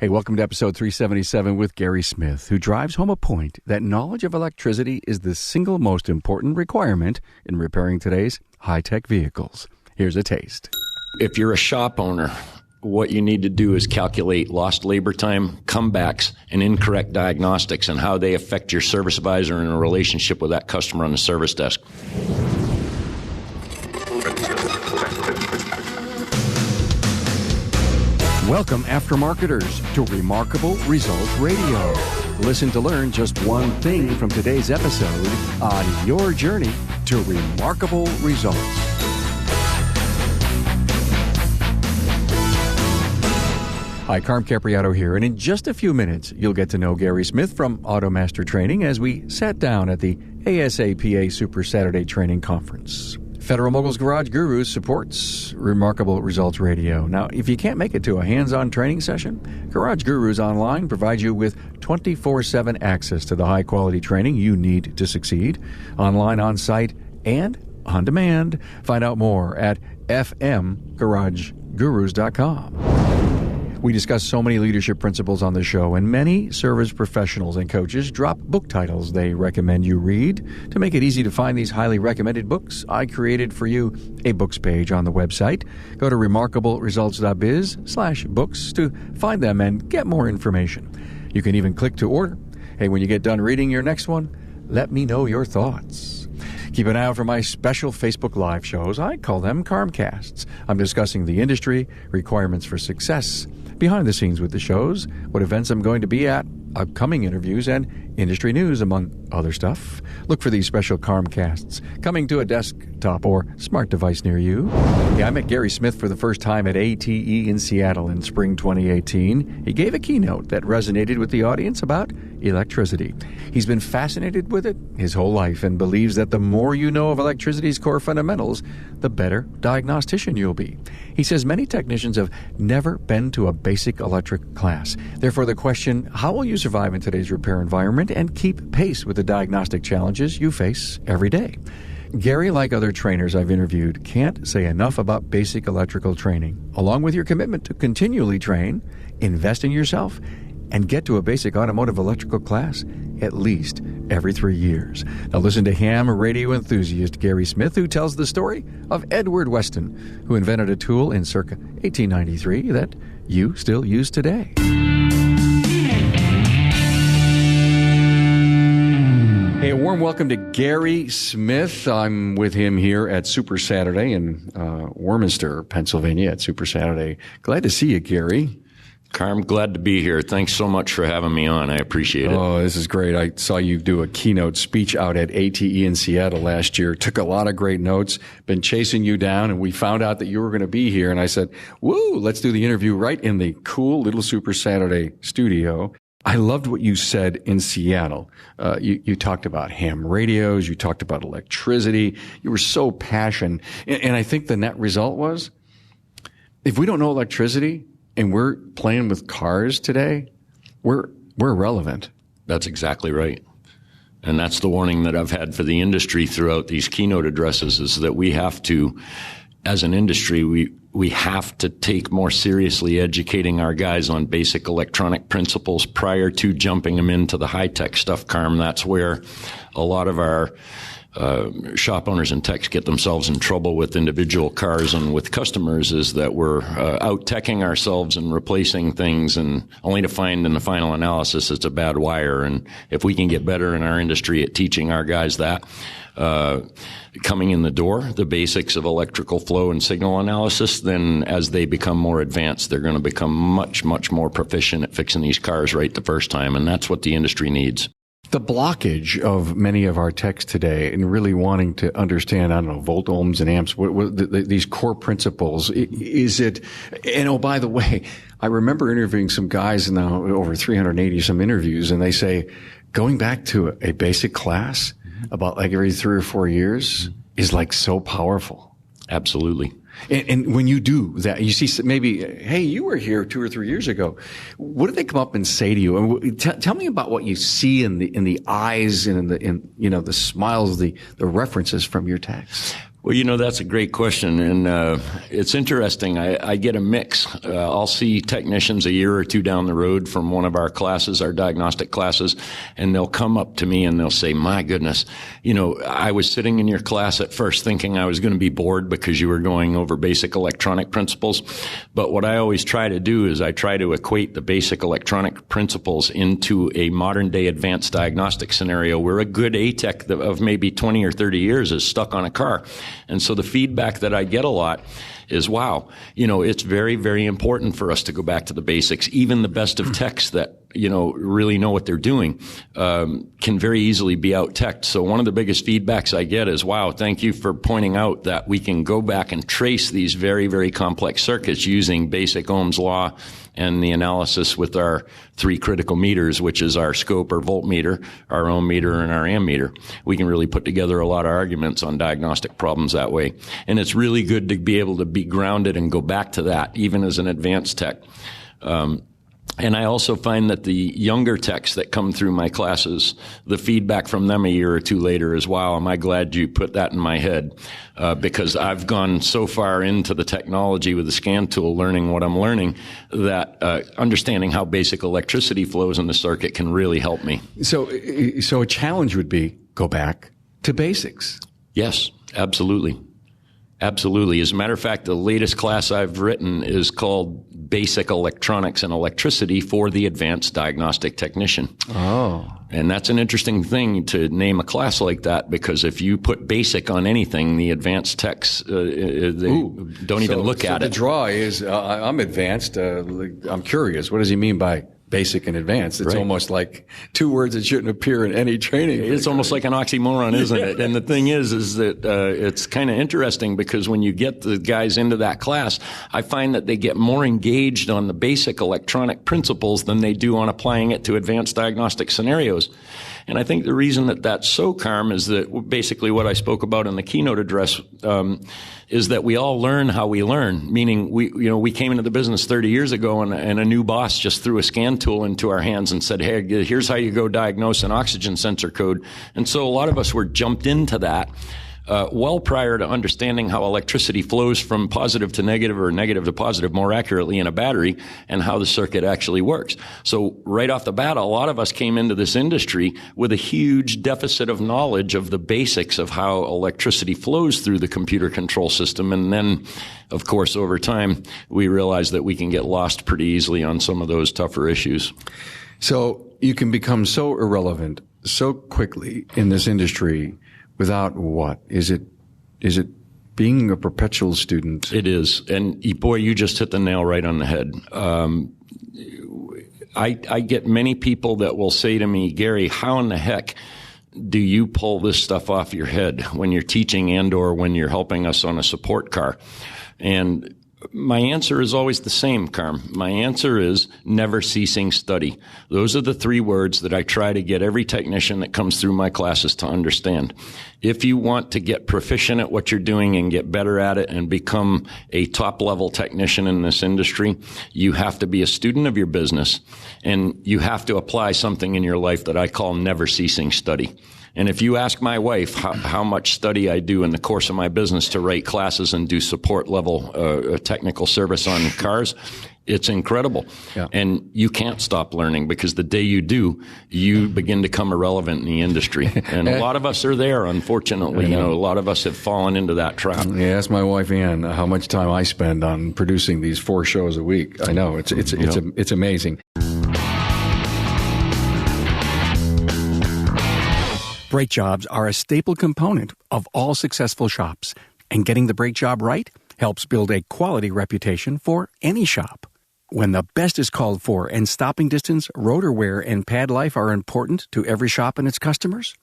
Hey, welcome to episode 377 with Gary Smith, who drives home a point that knowledge of electricity is the single most important requirement in repairing today's high-tech vehicles. Here's a taste. If you're a shop owner, what you need to do is calculate lost labor time, comebacks, and incorrect diagnostics and how they affect your service advisor in a relationship with that customer on the service desk. Welcome, aftermarketers, to Remarkable Results Radio. Listen to learn just one thing from today's episode on your journey to remarkable results. Hi, Carm Capriato here, and in just a few minutes, you'll get to know Gary Smith from Automaster Training as we sat down at the ASAPA Super Saturday Training Conference. Federal Moguls Garage Gurus supports Remarkable Results Radio. Now, if you can't make it to a hands-on training session, Garage Gurus Online provides you with 24/7 access to the high-quality training you need to succeed, online, on-site, and on demand. Find out more at fmgaragegurus.com. We discuss so many leadership principles on the show, and many service professionals and coaches drop book titles they recommend you read. To make it easy to find these highly recommended books, I created for you a books page on the website. Go to remarkableresults.biz/books to find them and get more information. You can even click to order. Hey, when you get done reading your next one, let me know your thoughts. Keep an eye out for my special Facebook Live shows. I call them Carmcasts. I'm discussing the industry, requirements for success, behind the scenes with the shows, what events I'm going to be at, upcoming interviews, and industry news, among other stuff. Look for these special Carmcasts coming to a desktop or smart device near you. Yeah, I met Gary Smith for the first time at ATE in Seattle in spring 2018. He gave a keynote that resonated with the audience about electricity. He's been fascinated with it his whole life and believes that the more you know of electricity's core fundamentals, the better diagnostician you'll be. He says many technicians have never been to a basic electric class. Therefore, the question, how will you survive in today's repair environment and keep pace with the diagnostic challenges you face every day? Gary, like other trainers I've interviewed, can't say enough about basic electrical training, along with your commitment to continually train, invest in yourself, and get to a basic automotive electrical class at least every 3 years. Now listen to ham radio enthusiast Gary Smith, who tells the story of Edward Weston, who invented a tool in circa 1893 that you still use today. Hey, a warm welcome to Gary Smith. I'm with him here at Super Saturday in Warminster, Pennsylvania at Super Saturday. Glad to see you, Gary. Carm, glad to be here. Thanks so much for having me on. I appreciate it. Oh, this is great. I saw you do a keynote speech out at ATE in Seattle last year. Took a lot of great notes. Been chasing you down, and we found out that you were going to be here. And I said, woo, let's do the interview right in the cool little Super Saturday studio. I loved what you said in Seattle. You talked about ham radios. You talked about electricity. You were so passionate. And I think the net result was, if we don't know electricity, and we're playing with cars today, we're irrelevant. That's exactly right. And that's the warning that I've had for the industry throughout these keynote addresses, is that we have to, as an industry, we have to take more seriously educating our guys on basic electronic principles prior to jumping them into the high-tech stuff, Carm. That's where a lot of our shop owners and techs get themselves in trouble with individual cars and with customers, is that we're out-teching ourselves and replacing things, and only to find in the final analysis it's a bad wire. And if we can get better in our industry at teaching our guys that, coming in the door, the basics of electrical flow and signal analysis, then as they become more advanced, they're going to become much, much more proficient at fixing these cars right the first time. And that's what the industry needs. The blockage of many of our techs today in really wanting to understand, I don't know, volt ohms and amps, these core principles, is it, and oh, by the way, I remember interviewing some guys now, over 380 some interviews, and they say, going back to a basic class about like every 3 or 4 years is like so powerful. Absolutely. And when you do that, you see maybe, hey, you were here 2 or 3 years ago. What do they come up and say to you? And tell me about what you see in the eyes and in the smiles, the references from your text. Well, that's a great question, and it's interesting. I get a mix. I'll see technicians a year or two down the road from one of our classes, our diagnostic classes, and they'll come up to me and they'll say, my goodness, I was sitting in your class at first thinking I was going to be bored because you were going over basic electronic principles. But what I always try to do is I try to equate the basic electronic principles into a modern-day advanced diagnostic scenario where a good ATech of maybe 20 or 30 years is stuck on a car. And so the feedback that I get a lot is, wow, it's very, very important for us to go back to the basics. Even the best of techs that, really know what they're doing, can very easily be out-teched. So one of the biggest feedbacks I get is, wow, thank you for pointing out that we can go back and trace these very, very complex circuits using basic Ohm's law and the analysis with our 3 critical meters, which is our scope or voltmeter, our ohm meter, and our ammeter. We can really put together a lot of arguments on diagnostic problems that way. And it's really good to be able to be grounded and go back to that, even as an advanced tech. And I also find that the younger techs that come through my classes, the feedback from them a year or two later is, wow, am I glad you put that in my head, because I've gone so far into the technology with the scan tool, learning what I'm learning, that understanding how basic electricity flows in the circuit can really help me. So a challenge would be go back to basics. Yes, absolutely. Absolutely. As a matter of fact, the latest class I've written is called Basic Electronics and Electricity for the Advanced Diagnostic Technician. Oh. And that's an interesting thing to name a class like that, because if you put basic on anything, the advanced techs, they don't even look at it. The draw is, I'm advanced. I'm curious. What does he mean by basic and advanced? It's almost like 2 words that shouldn't appear in any training. It's almost like an oxymoron, isn't it? And the thing is that it's kind of interesting, because when you get the guys into that class, I find that they get more engaged on the basic electronic principles than they do on applying it to advanced diagnostic scenarios. And I think the reason that that's so, Carm, is that basically what I spoke about in the keynote address is that we all learn how we learn. Meaning, we came into the business 30 years ago, and a new boss just threw a scan tool into our hands and said, "Hey, here's how you go diagnose an oxygen sensor code." And so a lot of us were jumped into that well prior to understanding how electricity flows from positive to negative, or negative to positive, more accurately, in a battery, and how the circuit actually works. So right off the bat, a lot of us came into this industry with a huge deficit of knowledge of the basics of how electricity flows through the computer control system. And then, of course, over time, we realized that we can get lost pretty easily on some of those tougher issues. So you can become so irrelevant so quickly in this industry without what? Is it being a perpetual student? It is. And boy, you just hit the nail right on the head. I get many people that will say to me, "Gary, how in the heck do you pull this stuff off your head when you're teaching and or when you're helping us on a support car?" And my answer is always the same, Carm. My answer is never ceasing study. Those are the 3 words that I try to get every technician that comes through my classes to understand. If you want to get proficient at what you're doing and get better at it and become a top-level technician in this industry, you have to be a student of your business, and you have to apply something in your life that I call never ceasing study. And if you ask my wife how much study I do in the course of my business to write classes and do support level technical service on cars, it's incredible. Yeah. And you can't stop learning, because the day you do, you begin to become irrelevant in the industry. And a lot of us are there, unfortunately. A lot of us have fallen into that trap. Yeah, ask my wife Ann how much time I spend on producing these 4 shows a week. I know it's amazing. Brake jobs are a staple component of all successful shops, and getting the brake job right helps build a quality reputation for any shop. When the best is called for and stopping distance, rotor wear, and pad life are important to every shop and its customers,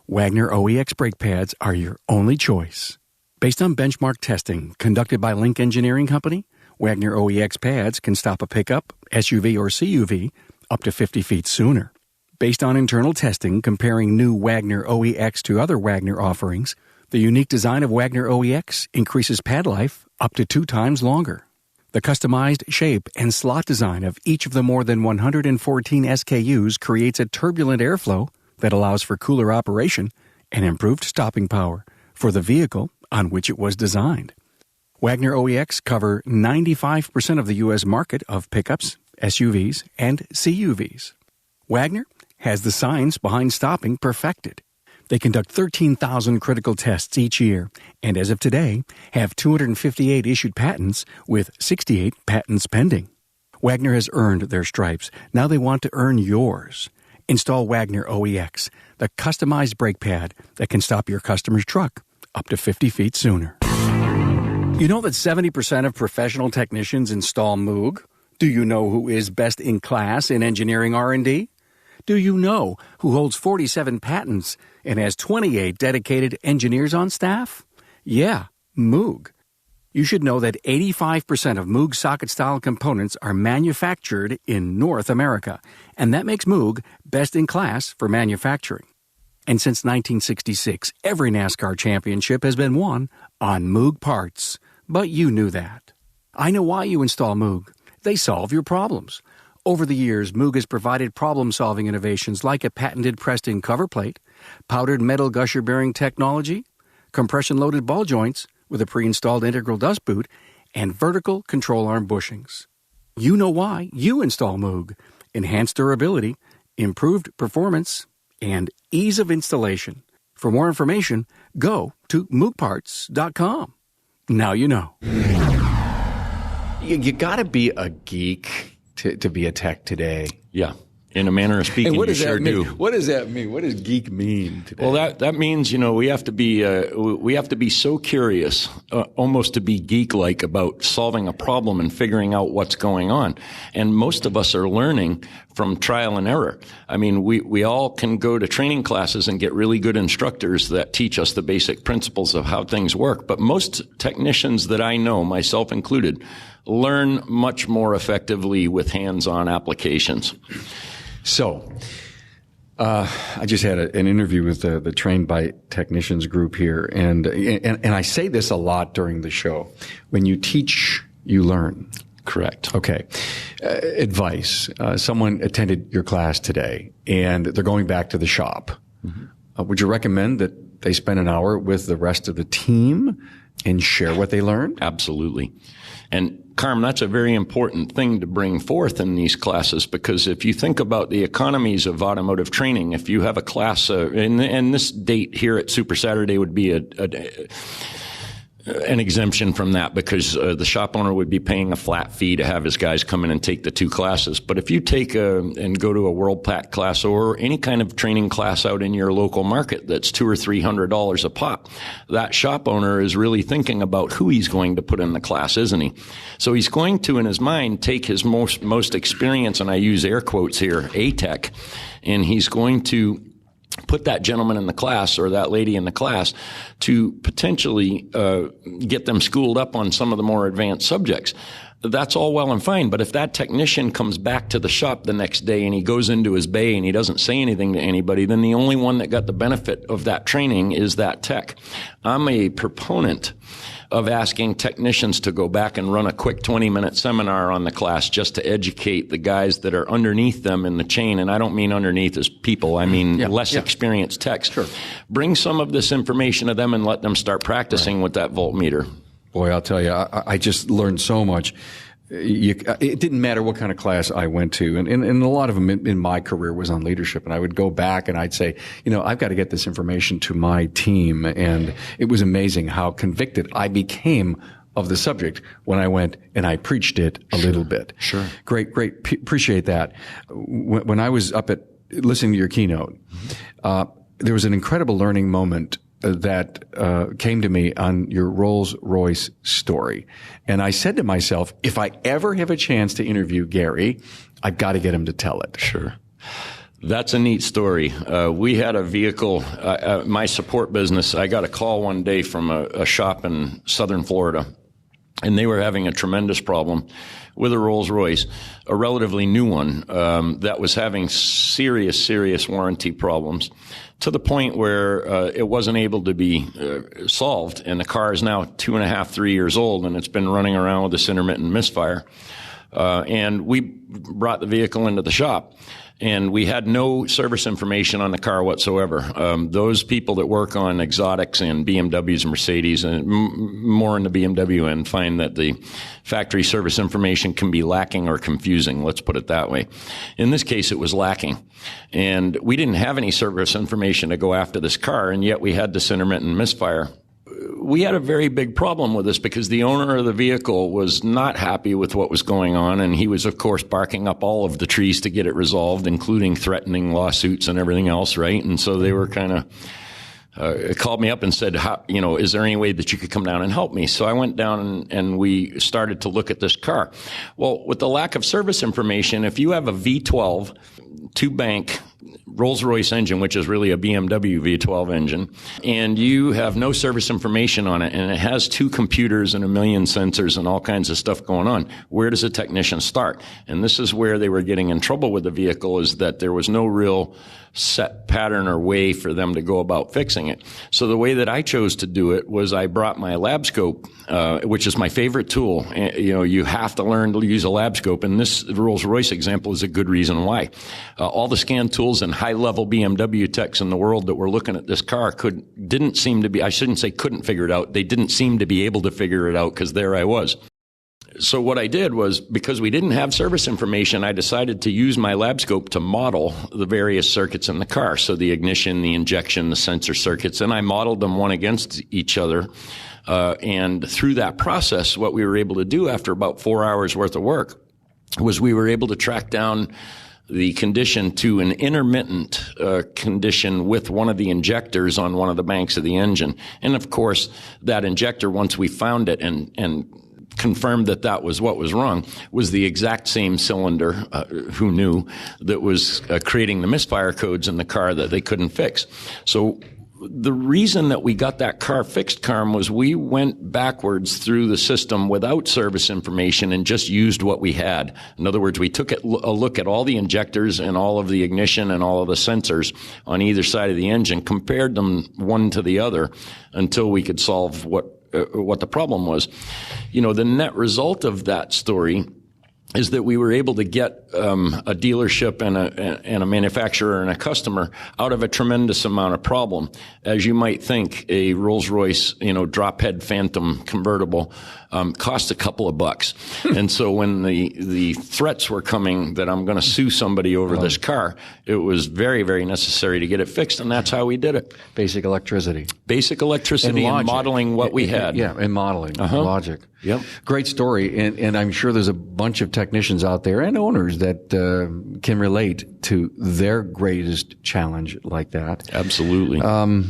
Wagner OEX brake pads are your only choice. Based on benchmark testing conducted by Link Engineering Company, Wagner OEX pads can stop a pickup, SUV, or CUV up to 50 feet sooner. Based on internal testing comparing new Wagner OEX to other Wagner offerings, the unique design of Wagner OEX increases pad life up to 2 times longer. The customized shape and slot design of each of the more than 114 SKUs creates a turbulent airflow that allows for cooler operation and improved stopping power for the vehicle on which it was designed. Wagner OEX cover 95% of the U.S. market of pickups, SUVs, and CUVs. Wagner has the science behind stopping perfected. They conduct 13,000 critical tests each year, and as of today, have 258 issued patents with 68 patents pending. Wagner has earned their stripes. Now they want to earn yours. Install Wagner OEX, the customized brake pad that can stop your customer's truck up to 50 feet sooner. You know that 70% of professional technicians install Moog? Do you know who is best in class in engineering R&D? Do you know who holds 47 patents and has 28 dedicated engineers on staff? Yeah, Moog. You should know that 85% of Moog socket-style components are manufactured in North America, and that makes Moog best in class for manufacturing. And since 1966, every NASCAR championship has been won on Moog parts. But you knew that. I know why you install Moog. They solve your problems. Over the years, Moog has provided problem-solving innovations like a patented pressed-in cover plate, powdered metal gusher bearing technology, compression-loaded ball joints with a pre-installed integral dust boot, and vertical control arm bushings. You know why you install Moog. Enhanced durability, improved performance, and ease of installation. For more information, go to moogparts.com. Now you know. You got to be a geek to be a tech today. Yeah. In a manner of speaking, you sure do. What does that mean? What does geek mean today? Well, that means, we have to be so curious, almost to be geek-like about solving a problem and figuring out what's going on. And most of us are learning from trial and error. I mean, we all can go to training classes and get really good instructors that teach us the basic principles of how things work. But most technicians that I know, myself included, learn much more effectively with hands-on applications. So, I just had an interview with the Trained by Technicians group here, and I say this a lot during the show. When you teach, you learn. Correct. Okay. Advice. Someone attended your class today, and they're going back to the shop. Mm-hmm. Would you recommend that they spend an hour with the rest of the team and share what they learned? Absolutely. And Carm, that's a very important thing to bring forth in these classes, because if you think about the economies of automotive training, if you have a class, and this date here at Super Saturday would be an exemption from that, because the shop owner would be paying a flat fee to have his guys come in and take the two classes. But if you take and go to a World Pack class or any kind of training class out in your local market that's $200 or $300 a pop, that shop owner is really thinking about who he's going to put in the class, isn't he? So he's going to, in his mind, take his most experienced, and I use air quotes here, A-Tech, and he's going to put that gentleman in the class or that lady in the class to potentially get them schooled up on some of the more advanced subjects. That's all well and fine, but if that technician comes back to the shop the next day and he goes into his bay and he doesn't say anything to anybody, then the only one that got the benefit of that training is that tech. I'm a proponent of asking technicians to go back and run a quick 20-minute seminar on the class just to educate the guys that are underneath them in the chain. And I don't mean underneath as people. I mean less experienced techs. Sure. Bring some of this information to them and let them start practicing with that voltmeter. Boy, I'll tell you, I just learned so much. It didn't matter what kind of class I went to, and a lot of them in my career was on leadership, and I would go back and I'd say, I've got to get this information to my team, and it was amazing how convicted I became of the subject when I went and I preached it a little bit. Sure. Great. Appreciate that. When I was up at listening to your keynote, there was an incredible learning moment that came to me on your Rolls-Royce story. And I said to myself, if I ever have a chance to interview Gary, I've got to get him to tell it. Sure. That's a neat story. We had a vehicle, my support business, I got a call one day from a shop in southern Florida, and they were having a tremendous problem with a Rolls-Royce, a relatively new one, that was having serious warranty problems, to the point where it wasn't able to be solved. And the car is now 2.5, 3 years old, and it's been running around with this intermittent misfire. And we brought the vehicle into the shop. And we had no service information on the car whatsoever. Those people that work on exotics and BMWs and Mercedes, and more in the BMW end, find that the factory service information can be lacking or confusing. Let's put it that way. In this case, it was lacking. And we didn't have any service information to go after this car, and yet we had this intermittent misfire. We had a very big problem with this because the owner of the vehicle was not happy with what was going on, and he was, of course, barking up all of the trees to get it resolved, including threatening lawsuits and everything else, right? And so they were kind of called me up and said, is there any way that you could come down and help me? So I went down and we started to look at this car. Well, with the lack of service information, if you have a V12 two-bank Rolls-Royce engine, which is really a BMW V12 engine, and you have no service information on it, and it has 2 computers and 1 million sensors and all kinds of stuff going on, where does a technician start? And this is where they were getting in trouble with the vehicle, is that there was no real set pattern or way for them to go about fixing it. So the way that I chose to do it was I brought my lab scope, which is my favorite tool. You have to learn to use a lab scope, and this Rolls-Royce example is a good reason why. All the scan tools and high-level BMW techs in the world that were looking at this car didn't seem to be, I shouldn't say couldn't figure it out, they didn't seem to be able to figure it out, because there I was. So what I did was, because we didn't have service information, I decided to use my lab scope to model the various circuits in the car. So the ignition, the injection, the sensor circuits, and I modeled them one against each other. And through that process, what we were able to do after about 4 hours worth of work was we were able to track down the condition to an intermittent condition with one of the injectors on one of the banks of the engine. And of course, that injector, once we found it and confirmed that that was what was wrong, was the exact same cylinder, who knew, that was creating the misfire codes in the car that they couldn't fix. So the reason that we got that car fixed, Carm, was we went backwards through the system without service information and just used what we had. In other words, we took a look at all the injectors and all of the ignition and all of the sensors on either side of the engine, compared them one to the other until we could solve what the problem was. The net result of that story is that we were able to get a dealership and a manufacturer and a customer out of a tremendous amount of problem. As you might think, a Rolls-Royce, drop head Phantom convertible cost a couple of bucks. And so when the threats were coming that I'm going to sue somebody over this car, it was very, very necessary to get it fixed, and that's how we did it. Basic electricity. Basic electricity and modeling what we had. Yeah, and modeling. Logic. Yep. Great story. And I'm sure there's a bunch of technicians out there and owners that can relate to their greatest challenge like that. Absolutely.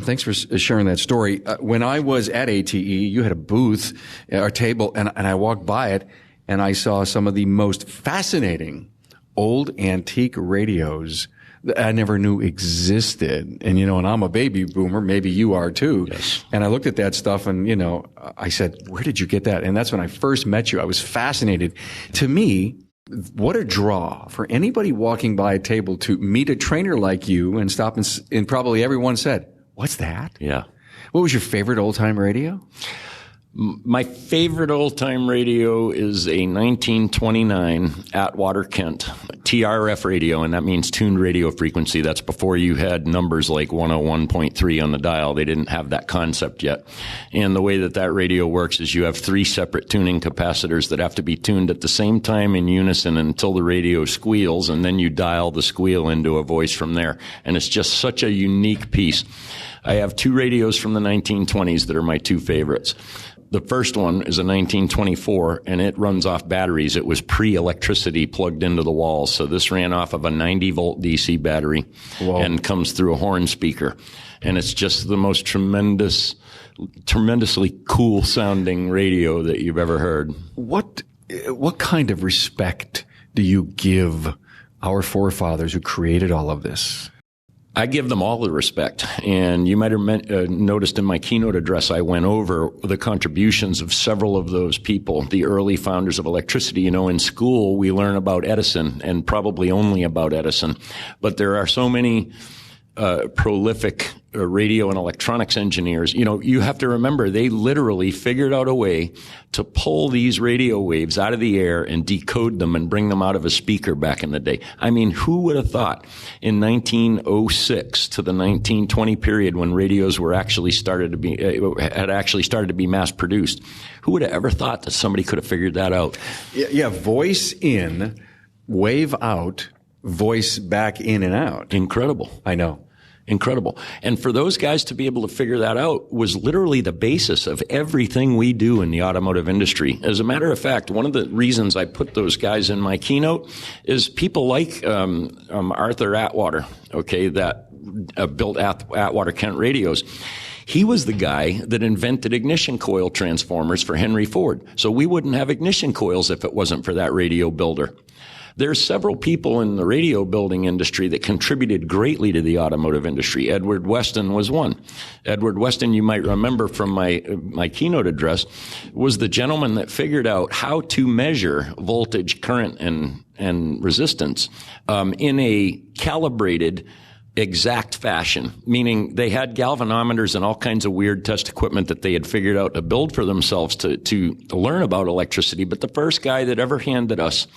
Thanks for sharing that story. When I was at ATE, you had a booth, a table, and I walked by it, and I saw some of the most fascinating old antique radios that I never knew existed. And, and I'm a baby boomer. Maybe you are too. Yes. And I looked at that stuff and, I said, where did you get that? And that's when I first met you. I was fascinated. To me, what a draw for anybody walking by a table to meet a trainer like you and stop and probably everyone said, what's that? Yeah. What was your favorite old-time radio? My favorite old-time radio is a 1929 Atwater Kent TRF radio, and that means tuned radio frequency. That's before you had numbers like 101.3 on the dial. They didn't have that concept yet. And the way that radio works is you have 3 separate tuning capacitors that have to be tuned at the same time in unison until the radio squeals, and then you dial the squeal into a voice from there. And it's just such a unique piece. I have 2 radios from the 1920s that are my 2 favorites. The first one is a 1924, and it runs off batteries. It was pre-electricity plugged into the walls. So this ran off of a 90-volt DC battery. Whoa. And comes through a horn speaker. And it's just the most tremendously cool-sounding radio that you've ever heard. What kind of respect do you give our forefathers who created all of this? I give them all the respect. And you might have noticed in my keynote address, I went over the contributions of several of those people, the early founders of electricity. In school, we learn about Edison and probably only about Edison. But there are so many prolific radio and electronics engineers, you have to remember they literally figured out a way to pull these radio waves out of the air and decode them and bring them out of a speaker back in the day. I mean, who would have thought in 1906 to the 1920 period when radios were actually started to be mass produced? Who would have ever thought that somebody could have figured that out? Yeah, voice in, wave out, voice back in and out. Incredible. I know. Incredible. And for those guys to be able to figure that out was literally the basis of everything we do in the automotive industry. As a matter of fact, one of the reasons I put those guys in my keynote is people like Arthur Atwater, that built Atwater Kent radios. He was the guy that invented ignition coil transformers for Henry Ford. So we wouldn't have ignition coils if it wasn't for that radio builder. There's several people in the radio building industry that contributed greatly to the automotive industry. Edward Weston was one. Edward Weston, you might remember from my keynote address, was the gentleman that figured out how to measure voltage, current, and resistance in a calibrated, exact fashion, meaning they had galvanometers and all kinds of weird test equipment that they had figured out to build for themselves to learn about electricity. But the first guy that ever handed us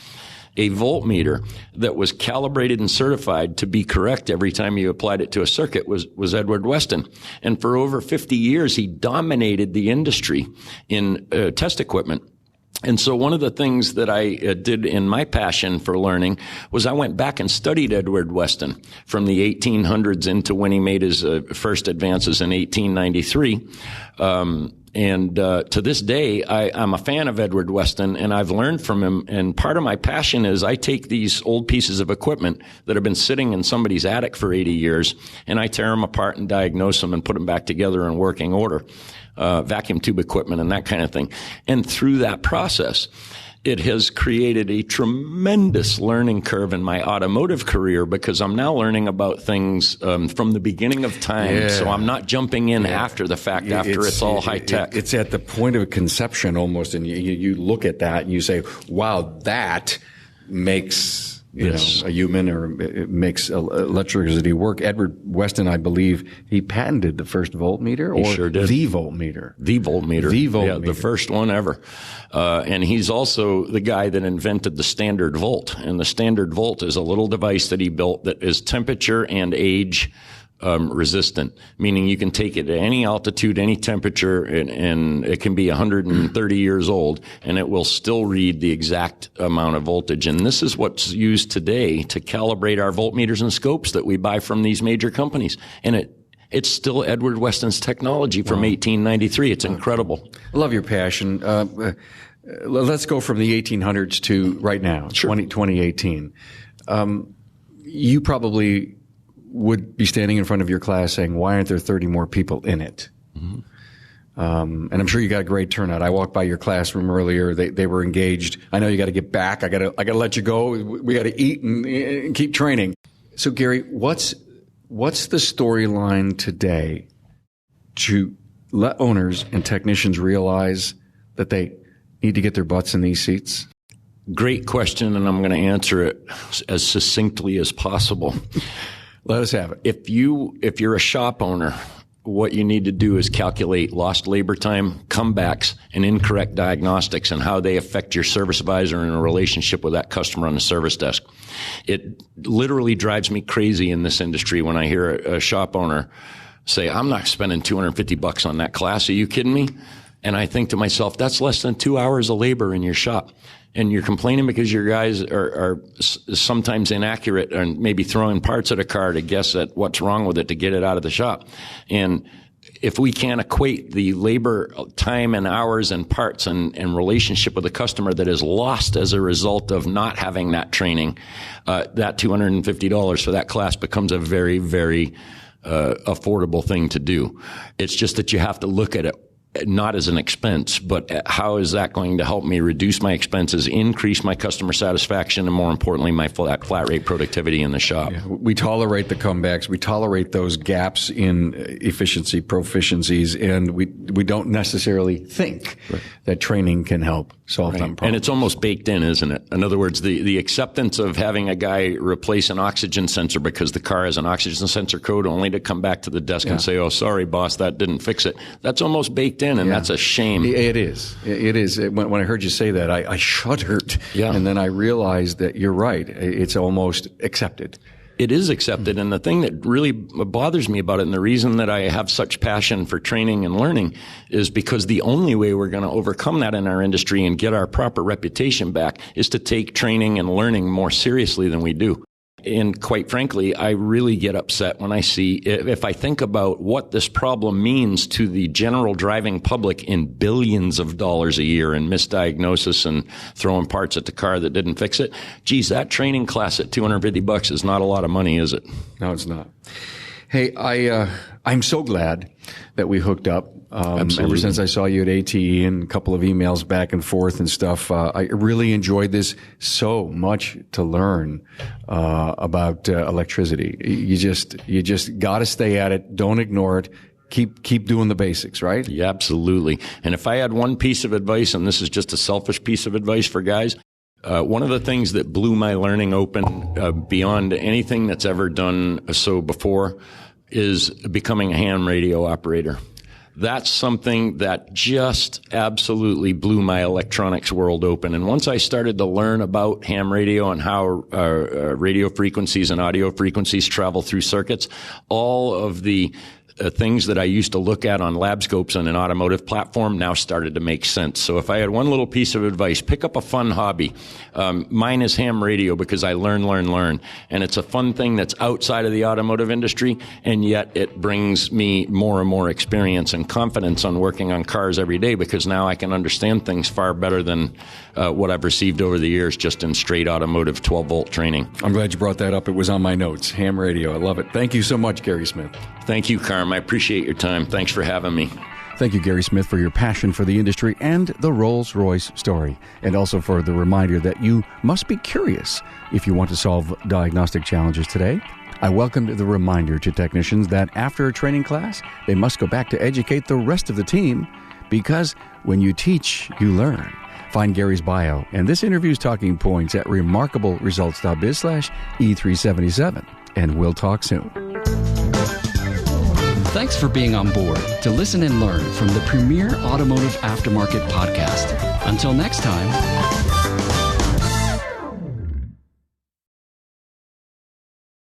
a voltmeter that was calibrated and certified to be correct every time you applied it to a circuit was Edward Weston. And for over 50 years, he dominated the industry in test equipment. And so one of the things that I did in my passion for learning was I went back and studied Edward Weston from the 1800s into when he made his first advances in 1893. And to this day, I'm a fan of Edward Weston, and I've learned from him. And part of my passion is I take these old pieces of equipment that have been sitting in somebody's attic for 80 years, and I tear them apart and diagnose them and put them back together in working order. Vacuum tube equipment and that kind of thing. And through that process, it has created a tremendous learning curve in my automotive career because I'm now learning about things from the beginning of time. Yeah. So I'm not jumping in after the fact, after it's all high tech. It's at the point of conception almost, and you look at that and you say, wow, that makes a human, or it makes electricity work. Edward Weston, I believe, he patented the first voltmeter, or sure did. The voltmeter. The voltmeter. Yeah, the first one ever. And he's also the guy that invented the standard volt. And the standard volt is a little device that he built that is temperature and age resistant, meaning you can take it at any altitude, any temperature, and it can be 130 years old, and it will still read the exact amount of voltage. And this is what's used today to calibrate our voltmeters and scopes that we buy from these major companies. And it's still Edward Weston's technology from 1893. It's incredible. I love your passion. Let's go from the 1800s to right now, sure. 2018. You probably would be standing in front of your class saying, why aren't there 30 more people in it? Mm-hmm. And I'm sure you got a great turnout. I walked by your classroom earlier. They were engaged. I know you got to get back. I got to let you go. We got to eat and keep training. So Gary, what's the storyline today to let owners and technicians realize that they need to get their butts in these seats? Great question, and I'm going to answer it as succinctly as possible. Let us have it. If you're a shop owner, what you need to do is calculate lost labor time, comebacks, and incorrect diagnostics and how they affect your service advisor in a relationship with that customer on the service desk. It literally drives me crazy in this industry when I hear a shop owner say, I'm not spending $250 on that class. Are you kidding me? And I think to myself, that's less than 2 hours of labor in your shop. And you're complaining because your guys are sometimes inaccurate and maybe throwing parts at a car to guess at what's wrong with it to get it out of the shop. And if we can't equate the labor time and hours and parts and relationship with the customer that is lost as a result of not having that training, that $250 for that class becomes a very, very affordable thing to do. It's just that you have to look at it not as an expense, but how is that going to help me reduce my expenses, increase my customer satisfaction, and more importantly, my flat rate productivity in the shop. Yeah, we tolerate the comebacks. We tolerate those gaps in efficiency, proficiencies, and we don't necessarily think that training can help. solve them problems. And it's almost baked in, isn't it? In other words, the acceptance of having a guy replace an oxygen sensor because the car has an oxygen sensor code only to come back to the desk and say, oh, sorry, boss, that didn't fix it. That's almost baked in, and that's a shame. It is. It is. When I heard you say that, I shuddered. Yeah. And then I realized that you're right. It's almost accepted. It is accepted. And the thing that really bothers me about it, and the reason that I have such passion for training and learning, is because the only way we're going to overcome that in our industry and get our proper reputation back is to take training and learning more seriously than we do. And quite frankly, I really get upset when I see, if I think about what this problem means to the general driving public in billions of dollars a year in misdiagnosis and throwing parts at the car that didn't fix it. Geez, that training class at $250 is not a lot of money, is it? No, it's not. Hey, I'm so glad that we hooked up. Ever since I saw you at ATE and a couple of emails back and forth and stuff, I really enjoyed this. So much to learn about electricity. You just got to stay at it. Don't ignore it. Keep doing the basics, right? Yeah, absolutely. And if I had one piece of advice, and this is just a selfish piece of advice for guys, one of the things that blew my learning open beyond anything that's ever done so before is becoming a ham radio operator. That's something that just absolutely blew my electronics world open. And once I started to learn about ham radio and how radio frequencies and audio frequencies travel through circuits, all of the things that I used to look at on lab scopes on an automotive platform now started to make sense. So if I had one little piece of advice, pick up a fun hobby. Mine is ham radio because I learn. And it's a fun thing that's outside of the automotive industry, and yet it brings me more and more experience and confidence on working on cars every day because now I can understand things far better than what I've received over the years just in straight automotive 12-volt training. I'm glad you brought that up. It was on my notes. Ham radio. I love it. Thank you so much, Gary Smith. Thank you, Carm. I appreciate your time. Thanks for having me. Thank you, Gary Smith, for your passion for the industry and the Rolls-Royce story, and also for the reminder that you must be curious if you want to solve diagnostic challenges today. I welcomed the reminder to technicians that after a training class, they must go back to educate the rest of the team because when you teach, you learn. Find Gary's bio and this interview's talking points at remarkableresults.biz/E377, and we'll talk soon. Thanks for being on board to listen and learn from the premier automotive aftermarket podcast. Until next time.